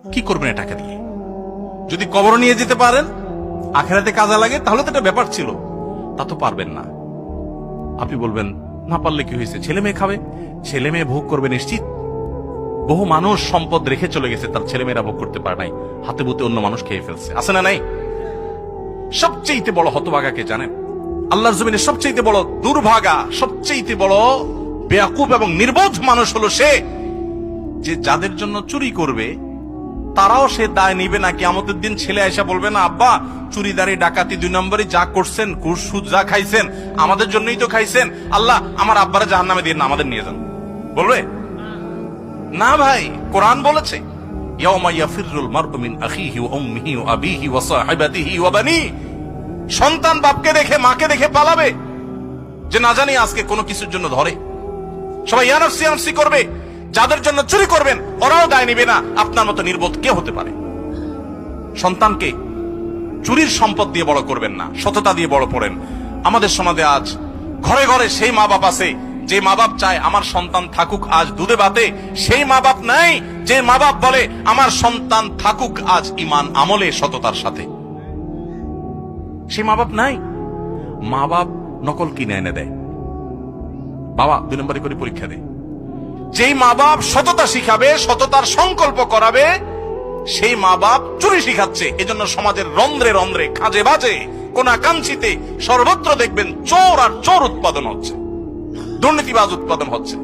কি করবেন টাকা দিয়ে? যদি কবর নিয়ে যেতে পারেন, আখেরাতে কাজে লাগে, তাহলে তো একটা ব্যাপার ছিল। তা তো পারবেন না। আপনি বলবেন না পারলে কি হয়েছে, ছেলে মেয়ে খাবে, ছেলে মেয়ে ভোগ করবে নিশ্চিত। বহু মানুষ সম্পদ রেখে চলে গেছে, তার ছেলে মেয়েরা ভোগ করতে পারে নাই, হাতে বুতে অন্য মানুষ খেয়ে ফেলছে, আছে না নাই? সবচেয়ে বড় হতভাগাকে জানেন? আল্লাহর জমিনে সবচেয়ে বড় দুর্ভাগা, সবচেয়ে বড় বেয়াকুব এবং নির্বোধ মানুষ হলো সে, যে যাদের জন্য চুরি করবে তারাও সে দায় নিবে না। কিয়ামতের দিন ছেলে আয়সা বলবে না, আব্বা চুরিদারি ডাকাতি 2 নম্বরই যা করছেন, ঘুষ সুদ যা খাইছেন, আমাদের জন্যই তো খাইছেন, আল্লাহ আমার আব্বারা জাহান্নামে দিয়ে না, আমাদের নিয়ে যান। বলবে না ভাই, কোরআন বলেছে ইয়াউমা ইয়াফিরুল মারউ মিন আখিহি ওয়া উম্মিহি ওয়া আবিহি ওয়া সাহিবাতিহি ওয়া বানি। সন্তান বাপকে দেখে মাকে দেখে পালাবে, যে না জানি আজকে কোনো কিছুর জন্য ধরে। সবাই ইয়া নাফসি ইয়া নাফসি করবে। যাদের জন্য চুরি করবেন ওরাও দায় নিবে না। আপনার মতো নির্বোধ কে হতে পারে? সন্তানকে চুরির সম্পদ দিয়ে বড় করবেন না, সততা দিয়ে বড় করেন। আমাদের সমাজে আজ ঘরে ঘরে সেই মা বাপ আছে যে মা বাপ চায় আমার সন্তান থাকুক আজ দুধে ভাতে, সেই মা বাপ নাই যে মা বাপ বলে আমার সন্তান থাকুক আজ ঈমান আমলে সততার সাথে। সেই মা বাপ নাই। মা বাপ নকল কিনে এনে দেয়, বাবা 2 নম্বরে করে পরীক্ষা দেয়। যেই মা বাপ সততা শিখাবে, সততার সংকল্প করাবে, সেই মা বাপ চুরি শিখাচ্ছে। এজন্য সমাজের রন্ধ্রে রন্ধ্রে, কাজে বাজে, কোনাকাঞ্চিতে সর্বত্র দেখবেন চোর আর চোর উৎপাদন হচ্ছে, দুর্নীতিবাজ উৎপাদন হচ্ছে।